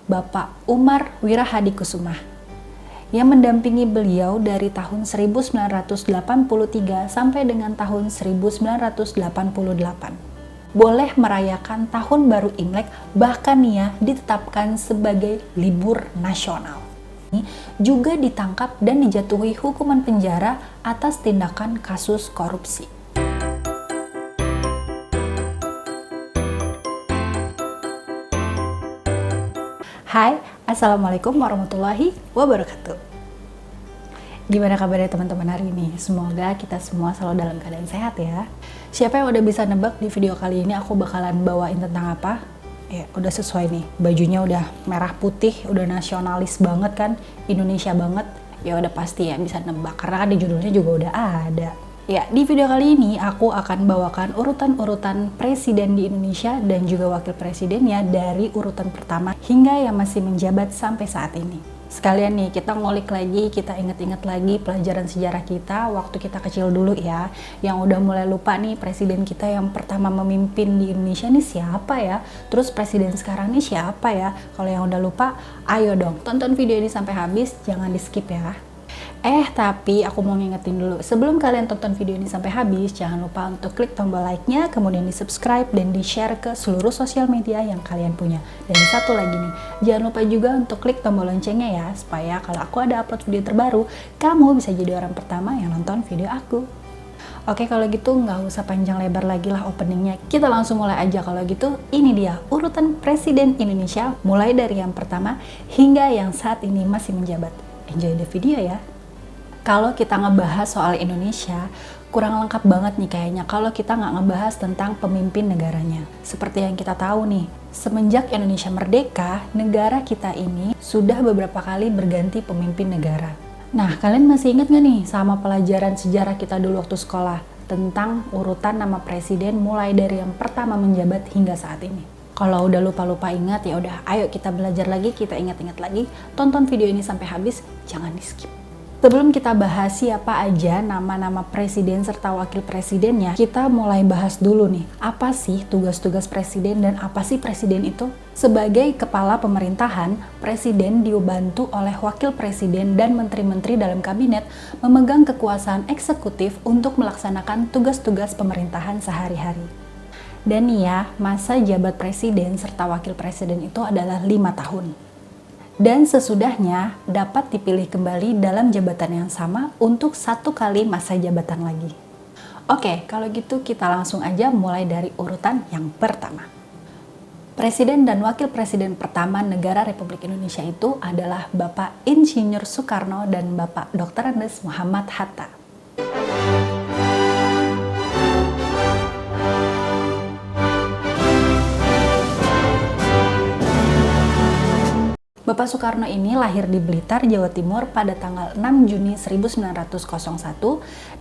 Bapak Umar Wirahadikusumah, yang mendampingi beliau dari tahun 1983 sampai dengan tahun 1988. Boleh merayakan tahun baru Imlek, bahkan ya ditetapkan sebagai libur nasional. Juga ditangkap dan dijatuhi hukuman penjara atas tindakan kasus korupsi. Hai, Assalamualaikum warahmatullahi wabarakatuh. Gimana kabarnya teman-teman hari ini? Semoga kita semua selalu dalam keadaan sehat ya. Siapa yang udah bisa nebak di video kali ini aku bakalan bawain tentang apa? Ya, udah sesuai nih. Bajunya udah merah putih, udah nasionalis banget kan, Indonesia banget. Ya udah pasti ya bisa nebak, karena kan di judulnya juga udah ada. Ya, di video kali ini aku akan bawakan urutan-urutan presiden di Indonesia dan juga wakil presidennya dari urutan pertama hingga yang masih menjabat sampai saat ini. Sekalian nih kita ngulik lagi, kita inget-inget lagi pelajaran sejarah kita waktu kita kecil dulu ya. Yang udah mulai lupa nih presiden kita yang pertama memimpin di Indonesia nih siapa ya? Terus presiden sekarang nih siapa ya? Kalau yang udah lupa, ayo dong tonton video ini sampai habis, jangan di skip ya. Tapi aku mau ngingetin dulu, sebelum kalian tonton video ini sampai habis, jangan lupa untuk klik tombol like-nya, kemudian di subscribe dan di share ke seluruh sosial media yang kalian punya. Dan satu lagi nih, jangan lupa juga untuk klik tombol loncengnya ya, supaya kalau aku ada upload video terbaru, kamu bisa jadi orang pertama yang nonton video aku. Oke, kalau gitu nggak usah panjang lebar lagi lah openingnya, kita langsung mulai aja. Kalau gitu, ini dia urutan presiden Indonesia, mulai dari yang pertama hingga yang saat ini masih menjabat. Enjoy the video ya. Kalau kita ngebahas soal Indonesia, kurang lengkap banget nih kayaknya kalau kita nggak ngebahas tentang pemimpin negaranya. Seperti yang kita tahu nih, semenjak Indonesia merdeka, negara kita ini sudah beberapa kali berganti pemimpin negara. Nah, kalian masih ingat nggak nih sama pelajaran sejarah kita dulu waktu sekolah tentang urutan nama presiden mulai dari yang pertama menjabat hingga saat ini? Kalau udah lupa-lupa ingat, ya udah ayo kita belajar lagi, kita ingat-ingat lagi, tonton video ini sampai habis, jangan di skip. Sebelum kita bahas siapa aja nama-nama presiden serta wakil presidennya, kita mulai bahas dulu nih, apa sih tugas-tugas presiden dan apa sih presiden itu? Sebagai kepala pemerintahan, presiden dibantu oleh wakil presiden dan menteri-menteri dalam kabinet memegang kekuasaan eksekutif untuk melaksanakan tugas-tugas pemerintahan sehari-hari. Dan nih ya, masa jabat presiden serta wakil presiden itu adalah 5 tahun. Dan sesudahnya dapat dipilih kembali dalam jabatan yang sama untuk 1 kali masa jabatan lagi. Oke, kalau gitu kita langsung aja mulai dari urutan yang pertama. Presiden dan wakil presiden pertama negara Republik Indonesia itu adalah Bapak Insinyur Soekarno dan Bapak Dr. Andes Muhammad Hatta. Bapak Soekarno ini lahir di Blitar, Jawa Timur pada tanggal 6 Juni 1901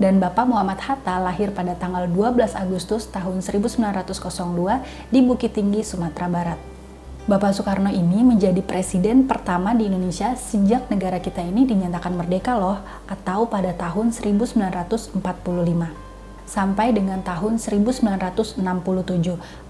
dan Bapak Muhammad Hatta lahir pada tanggal 12 Agustus tahun 1902 di Bukit Tinggi, Sumatera Barat. Bapak Soekarno ini menjadi presiden pertama di Indonesia sejak negara kita ini dinyatakan merdeka loh, atau pada tahun 1945 sampai dengan tahun 1967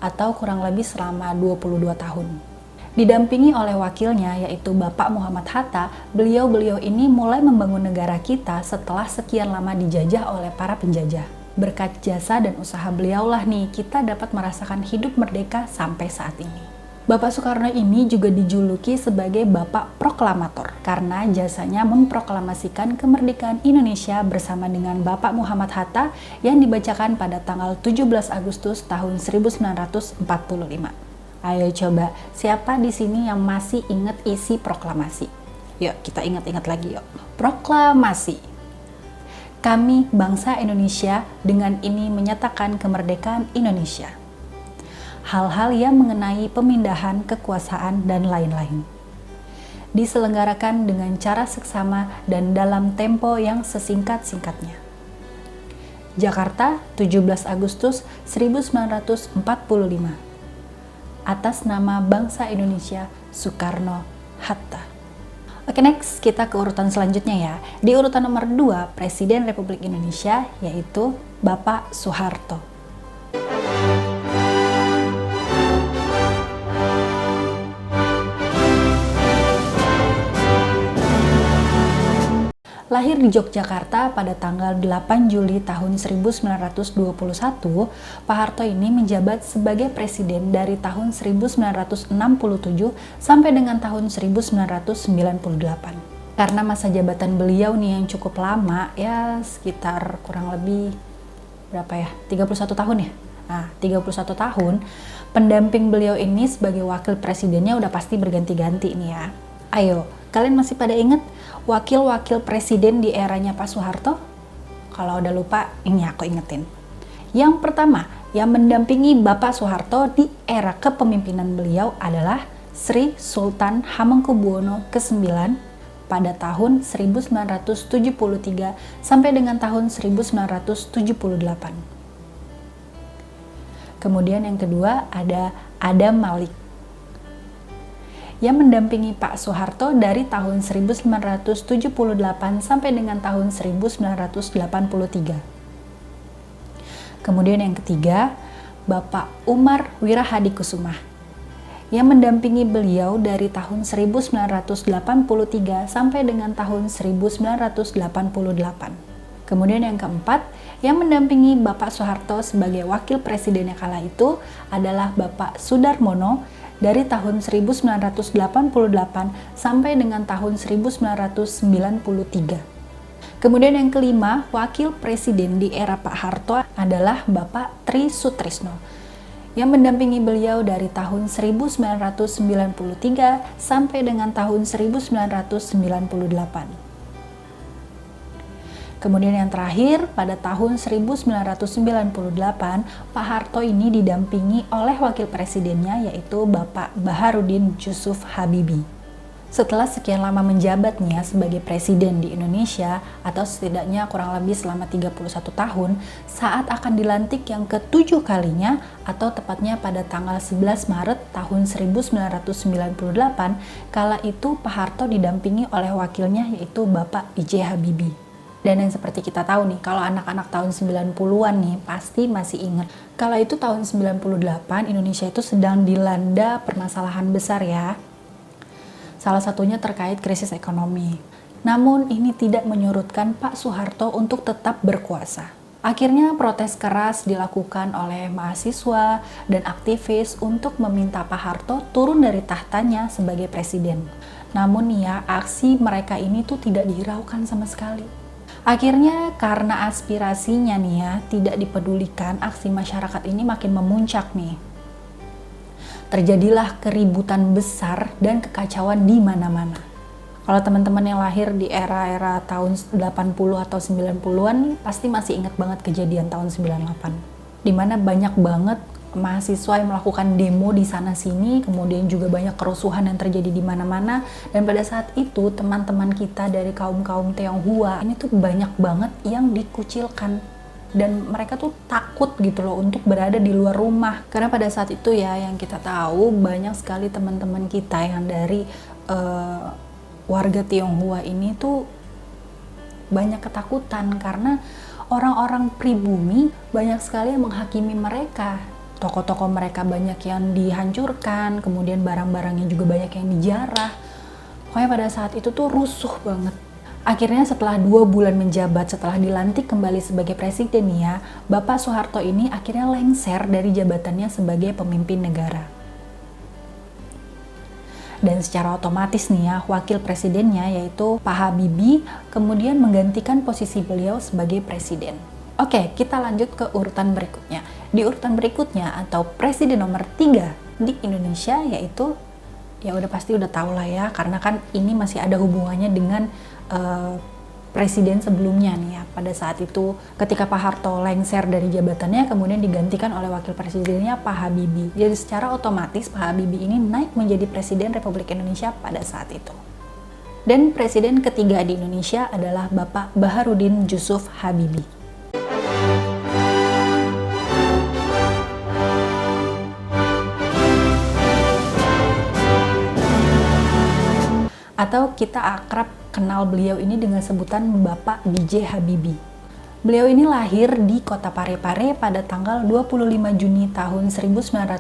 atau kurang lebih selama 22 tahun. Didampingi oleh wakilnya yaitu Bapak Muhammad Hatta, beliau ini mulai membangun negara kita setelah sekian lama dijajah oleh para penjajah. Berkat jasa dan usaha beliaulah nih kita dapat merasakan hidup merdeka sampai saat ini. Bapak Soekarno ini juga dijuluki sebagai Bapak Proklamator karena jasanya memproklamasikan kemerdekaan Indonesia bersama dengan Bapak Muhammad Hatta yang dibacakan pada tanggal 17 Agustus tahun 1945. Ayo coba, siapa di sini yang masih ingat isi proklamasi? Yuk, kita ingat-ingat lagi yuk. Proklamasi. Kami bangsa Indonesia dengan ini menyatakan kemerdekaan Indonesia. Hal-hal yang mengenai pemindahan kekuasaan dan lain-lain. Diselenggarakan dengan cara seksama dan dalam tempo yang sesingkat-singkatnya. Jakarta, 17 Agustus 1945. Atas nama bangsa Indonesia, Soekarno-Hatta. Oke, next kita ke urutan selanjutnya ya. Di urutan nomor 2, Presiden Republik Indonesia yaitu Bapak Soeharto. Lahir di Yogyakarta pada tanggal 8 Juli tahun 1921, Pak Harto ini menjabat sebagai presiden dari tahun 1967 sampai dengan tahun 1998. Karena masa jabatan beliau nih yang cukup lama, ya sekitar kurang lebih berapa ya? 31 tahun ya? Nah, 31 tahun, pendamping beliau ini sebagai wakil presidennya udah pasti berganti-ganti nih ya. Ayo, kalian masih pada inget wakil-wakil presiden di eranya Pak Soeharto? Kalau udah lupa, ini aku ingetin. Yang pertama, yang mendampingi Bapak Soeharto di era kepemimpinan beliau adalah Sri Sultan Hamengkubuwono ke-9 pada tahun 1973 sampai dengan tahun 1978. Kemudian yang kedua ada Adam Malik yang mendampingi Pak Soeharto dari tahun 1978 sampai dengan tahun 1983. Kemudian yang ketiga, Bapak Umar Wirahadikusumah yang mendampingi beliau dari tahun 1983 sampai dengan tahun 1988. Kemudian yang keempat, yang mendampingi Bapak Soeharto sebagai wakil presidennya kala itu adalah Bapak Sudarmono dari tahun 1988 sampai dengan tahun 1993. Kemudian yang kelima, wakil presiden di era Pak Harto adalah Bapak Tri Sutrisno yang mendampingi beliau dari tahun 1993 sampai dengan tahun 1998. Kemudian yang terakhir, pada tahun 1998, Pak Harto ini didampingi oleh wakil presidennya yaitu Bapak Baharudin Yusuf Habibie. Setelah sekian lama menjabat nih ya sebagai presiden di Indonesia, atau setidaknya kurang lebih selama 31 tahun, saat akan dilantik yang ke-7 kalinya, atau tepatnya pada tanggal 11 Maret tahun 1998, kala itu Pak Harto didampingi oleh wakilnya yaitu Bapak B.J. Habibie. Dan yang seperti kita tahu nih, kalau anak-anak tahun 90-an nih pasti masih ingat. Kala itu tahun 98 Indonesia itu sedang dilanda permasalahan besar ya. Salah satunya terkait krisis ekonomi. Namun ini tidak menyurutkan Pak Soeharto untuk tetap berkuasa. Akhirnya protes keras dilakukan oleh mahasiswa dan aktivis untuk meminta Pak Harto turun dari tahtanya sebagai presiden. Namun ya, aksi mereka ini tuh tidak dihiraukan sama sekali. Akhirnya karena aspirasinya nih ya tidak dipedulikan, aksi masyarakat ini makin memuncak nih. Terjadilah keributan besar dan kekacauan di mana-mana. Kalau teman-teman yang lahir di era-era tahun 80 atau 90-an pasti masih ingat banget kejadian tahun 98. Dimana banyak banget mahasiswa yang melakukan demo di sana-sini, kemudian juga banyak kerusuhan yang terjadi di mana-mana. Dan pada saat itu teman-teman kita dari kaum-kaum Tionghoa ini tuh banyak banget yang dikucilkan, dan mereka tuh takut gitu loh untuk berada di luar rumah. Karena pada saat itu ya yang kita tahu banyak sekali teman-teman kita yang dari warga Tionghoa ini tuh banyak ketakutan karena orang-orang pribumi banyak sekali yang menghakimi mereka. Toko-toko mereka banyak yang dihancurkan, kemudian barang-barangnya juga banyak yang dijarah. Pokoknya pada saat itu tuh rusuh banget. Akhirnya setelah 2 bulan menjabat, setelah dilantik kembali sebagai presiden nih ya, Bapak Soeharto ini akhirnya lengser dari jabatannya sebagai pemimpin negara. Dan secara otomatis nih ya, wakil presidennya yaitu Pak Habibie kemudian menggantikan posisi beliau sebagai presiden. Oke, kita lanjut ke urutan berikutnya. Di urutan berikutnya atau presiden nomor 3 di Indonesia yaitu, ya udah pasti udah tahu lah ya, karena kan ini masih ada hubungannya dengan presiden sebelumnya nih ya. Pada saat itu ketika Pak Harto lengser dari jabatannya kemudian digantikan oleh wakil presidennya Pak Habibie. Jadi secara otomatis Pak Habibie ini naik menjadi presiden Republik Indonesia pada saat itu. Dan presiden ketiga di Indonesia adalah Bapak Baharudin Yusuf Habibie. Atau kita akrab kenal beliau ini dengan sebutan Bapak B.J. Habibie. Beliau ini lahir di kota Parepare pada tanggal 25 Juni tahun 1936.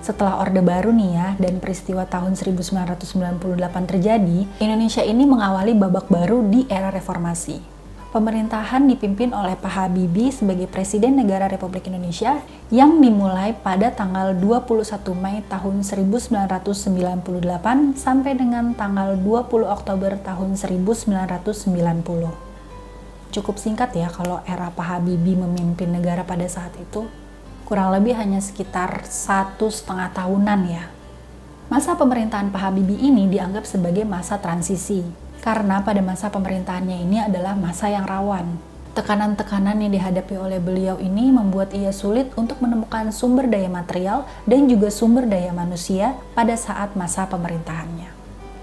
Setelah Orde Baru nih ya, dan peristiwa tahun 1998 terjadi, Indonesia ini mengawali babak baru di era reformasi. Pemerintahan dipimpin oleh Pak Habibie sebagai Presiden Negara Republik Indonesia yang dimulai pada tanggal 21 Mei tahun 1998 sampai dengan tanggal 20 Oktober tahun 1990. Cukup singkat ya kalau era Pak Habibie memimpin negara pada saat itu. Kurang lebih hanya sekitar 1,5 tahunan ya. Masa pemerintahan Pak Habibie ini dianggap sebagai masa transisi. Karena pada masa pemerintahannya ini adalah masa yang rawan. Tekanan-tekanan yang dihadapi oleh beliau ini membuat ia sulit untuk menemukan sumber daya material dan juga sumber daya manusia pada saat masa pemerintahannya.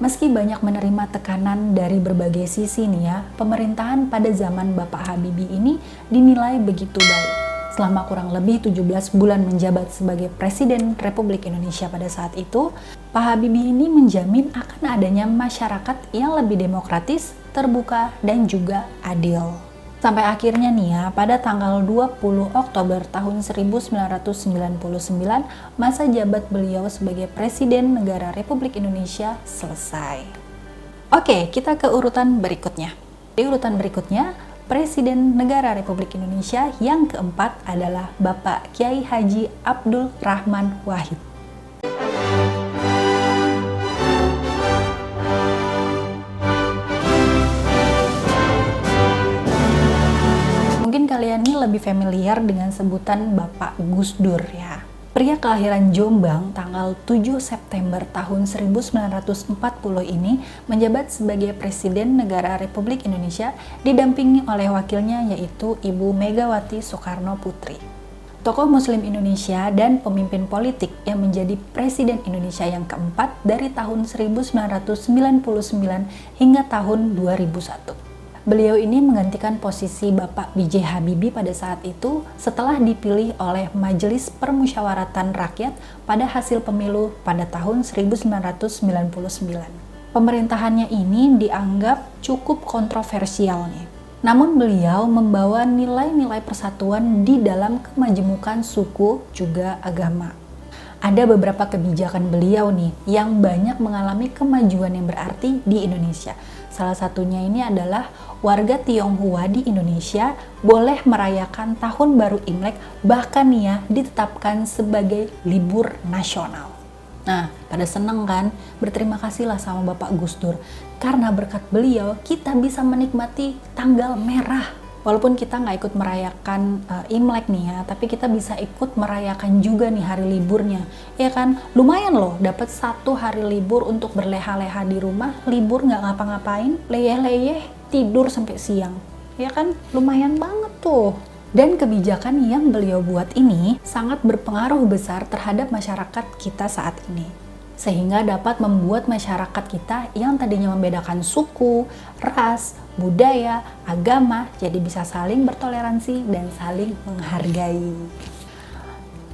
Meski banyak menerima tekanan dari berbagai sisi nih ya, pemerintahan pada zaman Bapak Habibie ini dinilai begitu baik. Selama kurang lebih 17 bulan menjabat sebagai Presiden Republik Indonesia pada saat itu, Pak Habibie ini menjamin akan adanya masyarakat yang lebih demokratis, terbuka, dan juga adil. Sampai akhirnya nih ya, pada tanggal 20 Oktober tahun 1999, masa jabat beliau sebagai Presiden Negara Republik Indonesia selesai. Oke, kita ke urutan berikutnya. Di urutan berikutnya, Presiden Negara Republik Indonesia yang keempat adalah Bapak Kiai Haji Abdul Rahman Wahid. Mungkin kalian ini lebih familiar dengan sebutan Bapak Gus Dur ya. Pria kelahiran Jombang tanggal 7 September tahun 1940 ini menjabat sebagai Presiden Negara Republik Indonesia didampingi oleh wakilnya yaitu Ibu Megawati Soekarno Putri. Tokoh Muslim Indonesia dan pemimpin politik yang menjadi Presiden Indonesia yang keempat dari tahun 1999 hingga tahun 2001. Beliau ini menggantikan posisi Bapak B.J. Habibie pada saat itu setelah dipilih oleh Majelis Permusyawaratan Rakyat pada hasil pemilu pada tahun 1999. Pemerintahannya ini dianggap cukup kontroversial nih. Namun beliau membawa nilai-nilai persatuan di dalam kemajemukan suku juga agama. Ada beberapa kebijakan beliau nih yang banyak mengalami kemajuan yang berarti di Indonesia. Salah satunya ini adalah warga Tionghoa di Indonesia boleh merayakan Tahun Baru Imlek, bahkan ya ditetapkan sebagai libur nasional. Nah, pada seneng kan? Berterima kasihlah sama Bapak Gus Dur. Karena berkat beliau, kita bisa menikmati tanggal merah. Walaupun kita nggak ikut merayakan Imlek nih ya, tapi kita bisa ikut merayakan juga nih hari liburnya. Ya kan, lumayan loh dapat 1 hari libur untuk berleha-leha di rumah, libur nggak ngapa-ngapain, leyeh-leyeh, tidur sampai siang. Ya kan, lumayan banget tuh. Dan kebijakan yang beliau buat ini sangat berpengaruh besar terhadap masyarakat kita saat ini. Sehingga dapat membuat masyarakat kita yang tadinya membedakan suku, ras, budaya, agama, jadi bisa saling bertoleransi dan saling menghargai.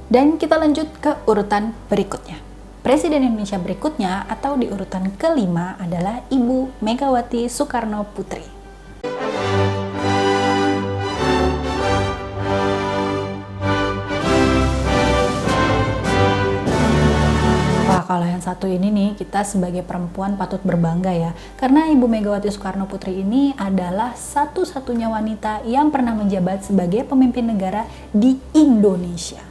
Dan kita lanjut ke urutan berikutnya. Presiden Indonesia berikutnya atau di urutan kelima adalah Ibu Megawati Soekarno Putri. Kalau yang satu ini nih, kita sebagai perempuan patut berbangga ya. Karena Ibu Megawati Soekarno Putri ini adalah satu-satunya wanita yang pernah menjabat sebagai pemimpin negara di Indonesia.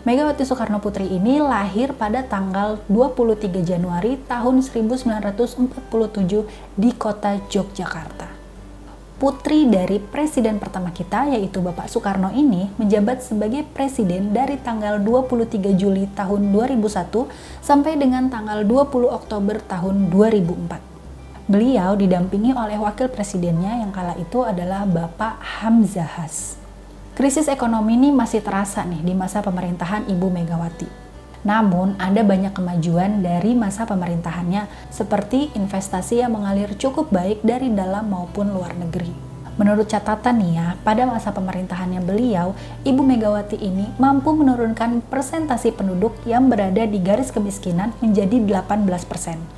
Megawati Soekarno Putri ini lahir pada tanggal 23 Januari tahun 1947 di kota Yogyakarta. Putri dari presiden pertama kita yaitu Bapak Soekarno ini menjabat sebagai presiden dari tanggal 23 Juli tahun 2001 sampai dengan tanggal 20 Oktober tahun 2004. Beliau didampingi oleh wakil presidennya yang kala itu adalah Bapak Hamzahas. Krisis ekonomi ini masih terasa nih di masa pemerintahan Ibu Megawati. Namun, ada banyak kemajuan dari masa pemerintahannya, seperti investasi yang mengalir cukup baik dari dalam maupun luar negeri. Menurut catatan nih ya, pada masa pemerintahannya beliau, Ibu Megawati ini mampu menurunkan persentase penduduk yang berada di garis kemiskinan menjadi 18%,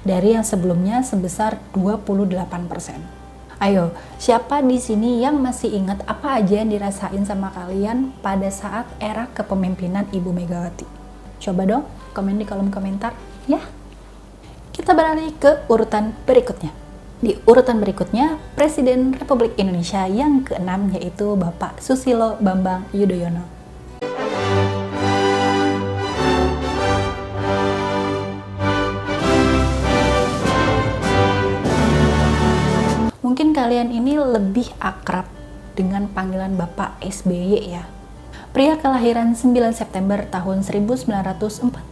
dari yang sebelumnya sebesar 28%. Ayo, siapa di sini yang masih ingat apa aja yang dirasain sama kalian pada saat era kepemimpinan Ibu Megawati? Coba dong komen di kolom komentar ya. Kita beralih ke urutan berikutnya. Di urutan berikutnya, Presiden Republik Indonesia yang ke-6 yaitu Bapak Susilo Bambang Yudhoyono. Mungkin kalian ini lebih akrab dengan panggilan Bapak SBY ya. Pria kelahiran 9 September tahun 1949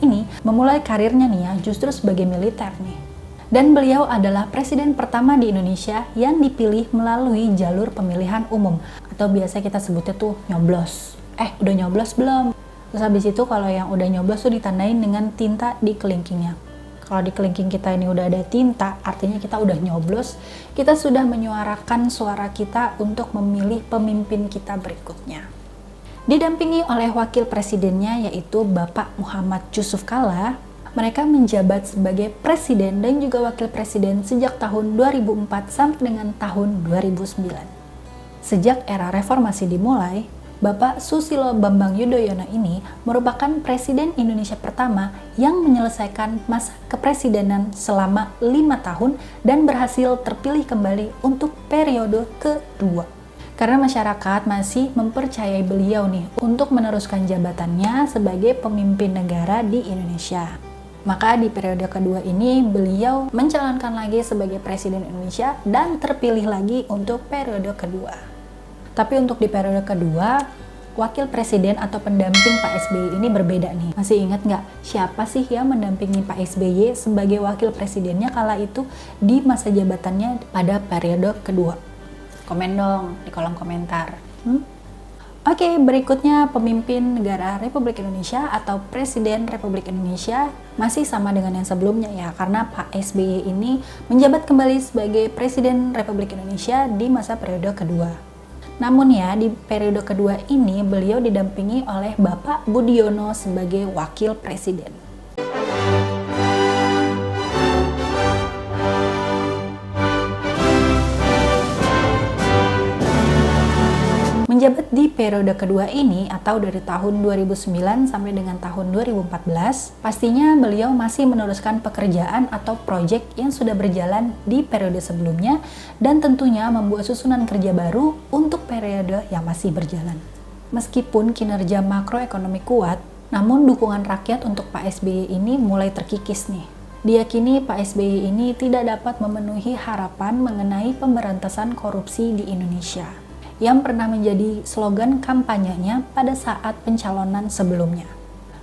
ini memulai karirnya nih ya justru sebagai militer nih. Dan beliau adalah presiden pertama di Indonesia yang dipilih melalui jalur pemilihan umum atau biasa kita sebutnya tuh nyoblos. Udah nyoblos belum? Terus habis itu kalau yang udah nyoblos tuh ditandain dengan tinta di kelingkingnya. Kalau di kelingking kita ini udah ada tinta, artinya kita udah nyoblos, kita sudah menyuarakan suara kita untuk memilih pemimpin kita berikutnya. Didampingi oleh wakil presidennya yaitu Bapak Muhammad Yusuf Kalla, mereka menjabat sebagai presiden dan juga wakil presiden sejak tahun 2004 sampai dengan tahun 2009. Sejak era reformasi dimulai, Bapak Susilo Bambang Yudhoyono ini merupakan Presiden Indonesia pertama yang menyelesaikan masa kepresidenan selama 5 tahun dan berhasil terpilih kembali untuk periode kedua. Karena masyarakat masih mempercayai beliau nih untuk meneruskan jabatannya sebagai pemimpin negara di Indonesia. Maka di periode kedua ini beliau mencalonkan lagi sebagai Presiden Indonesia dan terpilih lagi untuk periode kedua. Tapi untuk di periode kedua, wakil presiden atau pendamping Pak SBY ini berbeda nih. Masih ingat nggak siapa sih yang mendampingi Pak SBY sebagai wakil presidennya kala itu di masa jabatannya pada periode kedua? Komen dong di kolom komentar. Oke, berikutnya pemimpin negara Republik Indonesia atau Presiden Republik Indonesia masih sama dengan yang sebelumnya ya, karena Pak SBY ini menjabat kembali sebagai Presiden Republik Indonesia di masa periode kedua. Namun ya, di periode kedua ini beliau didampingi oleh Bapak Budiono sebagai wakil presiden. Menjabat di periode kedua ini atau dari tahun 2009 sampai dengan tahun 2014, pastinya beliau masih meneruskan pekerjaan atau proyek yang sudah berjalan di periode sebelumnya dan tentunya membuat susunan kerja baru untuk periode yang masih berjalan. Meskipun kinerja makroekonomi kuat, namun dukungan rakyat untuk Pak SBY ini mulai terkikis nih. Diyakini Pak SBY ini tidak dapat memenuhi harapan mengenai pemberantasan korupsi di Indonesia, yang pernah menjadi slogan kampanyenya pada saat pencalonan sebelumnya.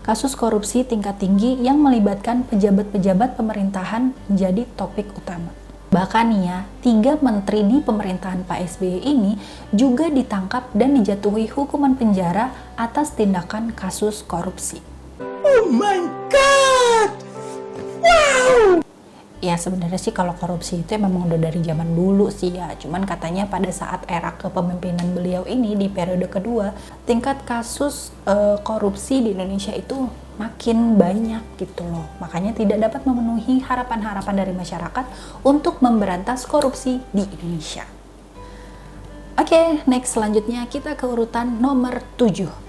Kasus korupsi tingkat tinggi yang melibatkan pejabat-pejabat pemerintahan menjadi topik utama. Bahkan nih ya, 3 menteri di pemerintahan Pak SBY ini juga ditangkap dan dijatuhi hukuman penjara atas tindakan kasus korupsi. Oh my God! Wow! Ya sebenarnya sih kalau korupsi itu memang udah dari zaman dulu sih ya. Cuman katanya pada saat era kepemimpinan beliau ini di periode kedua, tingkat kasus korupsi di Indonesia itu makin banyak gitu loh. Makanya tidak dapat memenuhi harapan-harapan dari masyarakat untuk memberantas korupsi di Indonesia. Oke, next selanjutnya kita ke urutan nomor 7.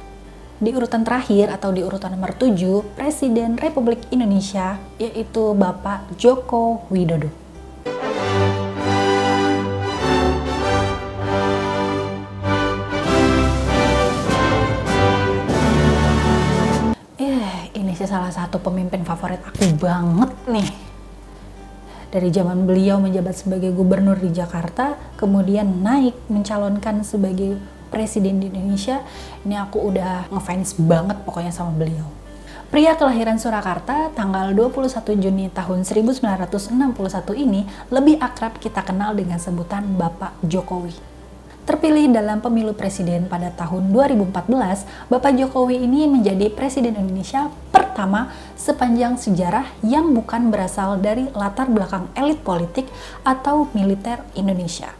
Di urutan terakhir atau di urutan nomor 7, Presiden Republik Indonesia yaitu Bapak Joko Widodo. Ini sih salah satu pemimpin favorit aku banget nih. Dari zaman beliau menjabat sebagai gubernur di Jakarta, kemudian naik mencalonkan sebagai presiden di Indonesia, ini aku udah ngefans banget pokoknya sama beliau. Pria kelahiran Surakarta tanggal 21 Juni tahun 1961 ini lebih akrab kita kenal dengan sebutan Bapak Jokowi. Terpilih dalam pemilu presiden pada tahun 2014, Bapak Jokowi ini menjadi presiden Indonesia pertama sepanjang sejarah yang bukan berasal dari latar belakang elit politik atau militer Indonesia.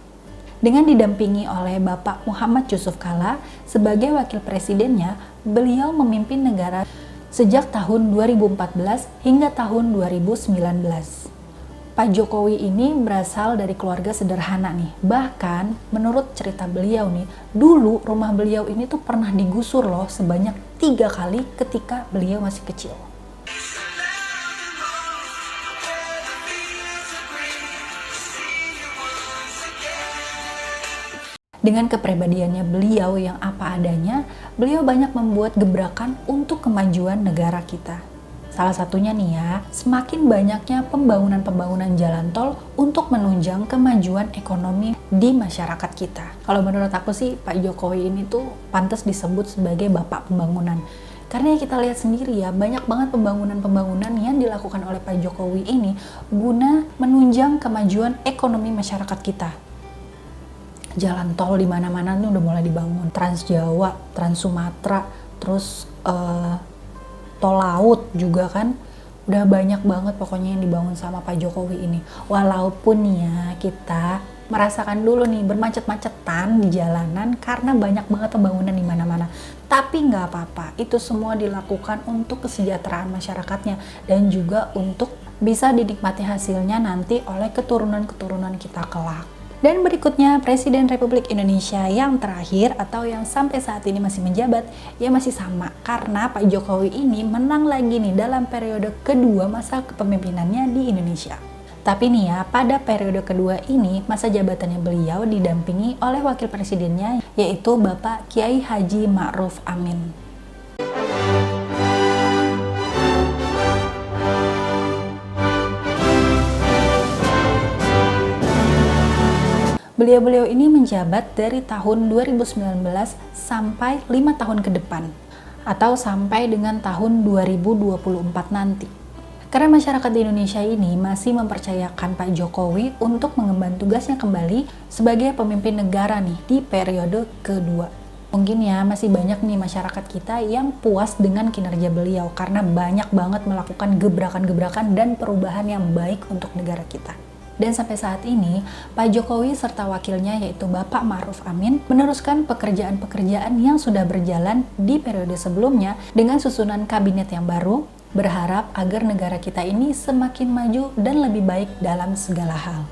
Dengan didampingi oleh Bapak Muhammad Yusuf Kalla sebagai wakil presidennya, beliau memimpin negara sejak tahun 2014 hingga tahun 2019. Pak Jokowi ini berasal dari keluarga sederhana nih. Bahkan menurut cerita beliau nih, dulu rumah beliau ini tuh pernah digusur loh sebanyak 3 kali ketika beliau masih kecil. Dengan kepribadiannya beliau yang apa adanya, beliau banyak membuat gebrakan untuk kemajuan negara kita. Salah satunya nih ya, semakin banyaknya pembangunan jalan tol untuk menunjang kemajuan ekonomi di masyarakat kita. Kalau menurut aku sih, Pak Jokowi ini tuh pantas disebut sebagai bapak pembangunan. Karena kita lihat sendiri ya, banyak banget pembangunan yang dilakukan oleh Pak Jokowi ini guna menunjang kemajuan ekonomi masyarakat kita. Jalan tol di mana-mana nih udah mulai dibangun, Trans Jawa, Trans Sumatera, terus tol laut juga kan, udah banyak banget pokoknya yang dibangun sama Pak Jokowi ini. Walaupun ya kita merasakan dulu nih bermacet-macetan di jalanan karena banyak banget pembangunan di mana-mana. Tapi nggak apa-apa, itu semua dilakukan untuk kesejahteraan masyarakatnya dan juga untuk bisa dinikmati hasilnya nanti oleh keturunan-keturunan kita kelak. Dan berikutnya, Presiden Republik Indonesia yang terakhir atau yang sampai saat ini masih menjabat, ya masih sama. Karena Pak Jokowi ini menang lagi nih dalam periode kedua masa kepemimpinannya di Indonesia. Tapi nih ya, pada periode kedua ini, masa jabatannya beliau didampingi oleh wakil presidennya, yaitu Bapak Kiai Haji Ma'ruf Amin. Beliau-beliau ini menjabat dari tahun 2019 sampai 5 tahun ke depan, atau sampai dengan tahun 2024 nanti. Karena masyarakat di Indonesia ini masih mempercayakan Pak Jokowi untuk mengemban tugasnya kembali sebagai pemimpin negara nih di periode kedua. Mungkin ya masih banyak nih masyarakat kita yang puas dengan kinerja beliau karena banyak banget melakukan gebrakan-gebrakan dan perubahan yang baik untuk negara kita. Dan sampai saat ini, Pak Jokowi serta wakilnya yaitu Bapak Ma'ruf Amin meneruskan pekerjaan-pekerjaan yang sudah berjalan di periode sebelumnya dengan susunan kabinet yang baru, berharap agar negara kita ini semakin maju dan lebih baik dalam segala hal.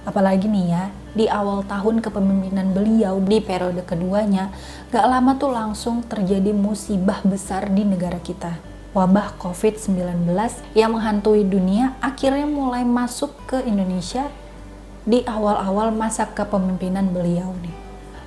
Apalagi nih ya, di awal tahun kepemimpinan beliau di periode keduanya, gak lama tuh langsung terjadi musibah besar di negara kita. Wabah COVID-19 yang menghantui dunia akhirnya mulai masuk ke Indonesia di awal-awal masa kepemimpinan beliau nih.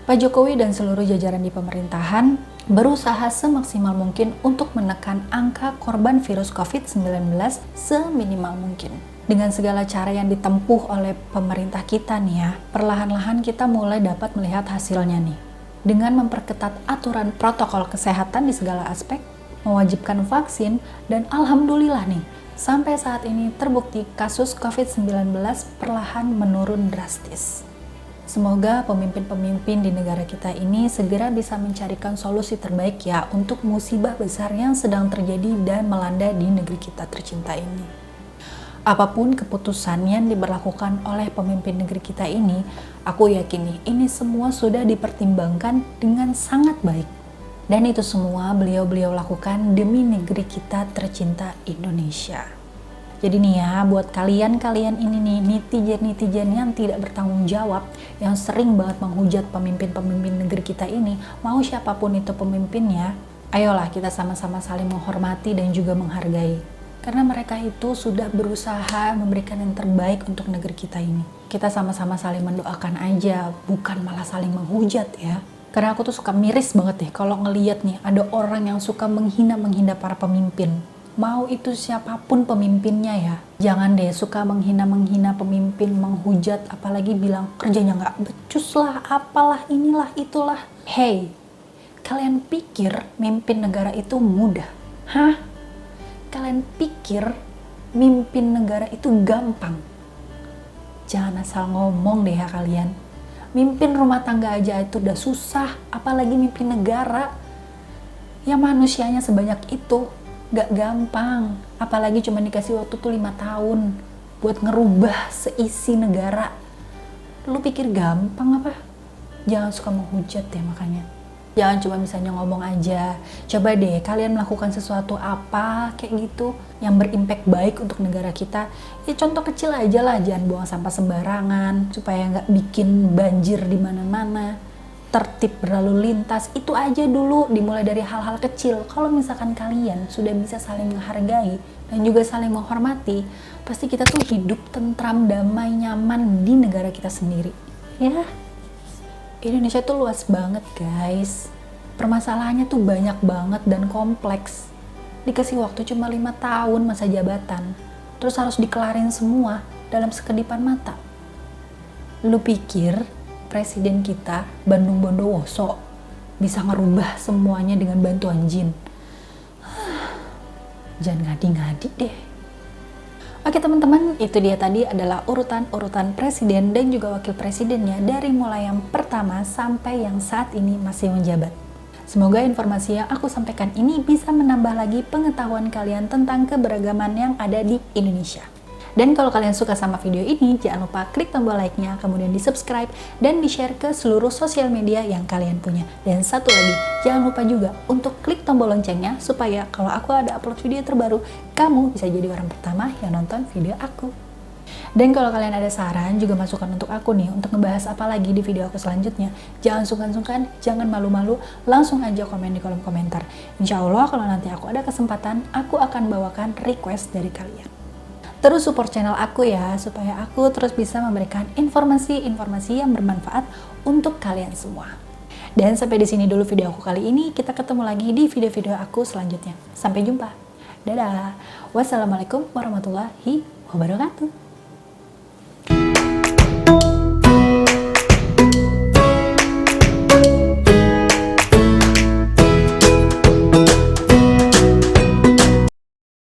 Pak Jokowi dan seluruh jajaran di pemerintahan berusaha semaksimal mungkin untuk menekan angka korban virus COVID-19 seminimal mungkin. Dengan segala cara yang ditempuh oleh pemerintah kita nih ya, perlahan-lahan kita mulai dapat melihat hasilnya nih. Dengan memperketat aturan protokol kesehatan di segala aspek, mewajibkan vaksin, dan alhamdulillah nih, sampai saat ini terbukti kasus COVID-19 perlahan menurun drastis. Semoga pemimpin-pemimpin di negara kita ini segera bisa mencarikan solusi terbaik ya untuk musibah besar yang sedang terjadi dan melanda di negeri kita tercinta ini. Apapun keputusan yang diberlakukan oleh pemimpin negeri kita ini, aku yakin nih, ini semua sudah dipertimbangkan dengan sangat baik. Dan itu semua beliau-beliau lakukan demi negeri kita tercinta Indonesia. Jadi nih ya, buat kalian-kalian ini nih, netizen-netizen yang tidak bertanggung jawab, yang sering banget menghujat pemimpin-pemimpin negeri kita ini, mau siapapun itu pemimpinnya, ayolah kita sama-sama saling menghormati dan juga menghargai. Karena mereka itu sudah berusaha memberikan yang terbaik untuk negeri kita ini. Kita sama-sama saling mendoakan aja, bukan malah saling menghujat ya. Karena aku tuh suka miris banget deh kalau ngeliat nih ada orang yang suka menghina para pemimpin. Mau itu siapapun pemimpinnya ya. Jangan deh suka menghina pemimpin, menghujat, apalagi bilang kerjanya nggak becus lah, apalah, inilah, itulah. Hey, kalian pikir mimpin negara itu mudah? Hah? Kalian pikir mimpin negara itu gampang? Jangan asal ngomong deh ya kalian. Mimpin rumah tangga aja itu udah susah, apalagi mimpin negara. Ya manusianya sebanyak itu, gak gampang. Apalagi cuma dikasih waktu tuh 5 tahun buat ngerubah seisi negara. Lu pikir gampang apa? Jangan suka menghujat ya makanya. Jangan cuma misalnya ngomong aja. Coba deh kalian melakukan sesuatu apa kayak gitu yang berimpact baik untuk negara kita. Ya contoh kecil aja lah, jangan buang sampah sembarangan supaya nggak bikin banjir di mana-mana. Tertib berlalu lintas, itu aja dulu, dimulai dari hal-hal kecil. Kalau misalkan kalian sudah bisa saling menghargai dan juga saling menghormati, pasti kita tuh hidup tentram, damai, nyaman di negara kita sendiri. Ya, Indonesia tuh luas banget guys. Permasalahannya tuh banyak banget dan kompleks. Dikasih waktu cuma 5 tahun masa jabatan, terus harus dikelarin semua dalam sekedipan mata. Lu pikir presiden kita, Bandung Bondowoso, bisa ngerubah semuanya dengan bantuan jin? Jangan ngadi-ngadi deh. Oke teman-teman, itu dia tadi adalah urutan-urutan presiden dan juga wakil presidennya dari mulai yang pertama sampai yang saat ini masih menjabat. Semoga informasi yang aku sampaikan ini bisa menambah lagi pengetahuan kalian tentang keberagaman yang ada di Indonesia. Dan kalau kalian suka sama video ini, jangan lupa klik tombol like-nya, kemudian di-subscribe, dan di-share ke seluruh sosial media yang kalian punya. Dan satu lagi, jangan lupa juga untuk klik tombol loncengnya, supaya kalau aku ada upload video terbaru, kamu bisa jadi orang pertama yang nonton video aku. Dan kalau kalian ada saran, juga masukan untuk aku nih, untuk ngebahas apa lagi di video aku selanjutnya, jangan sungkan-sungkan, jangan malu-malu, langsung aja komen di kolom komentar. Insya Allah kalau nanti aku ada kesempatan, aku akan bawakan request dari kalian. Terus support channel aku ya, supaya aku terus bisa memberikan informasi-informasi yang bermanfaat untuk kalian semua. Dan sampai di sini dulu video aku kali ini, kita ketemu lagi di video-video aku selanjutnya. Sampai jumpa. Dadah. Wassalamualaikum warahmatullahi wabarakatuh.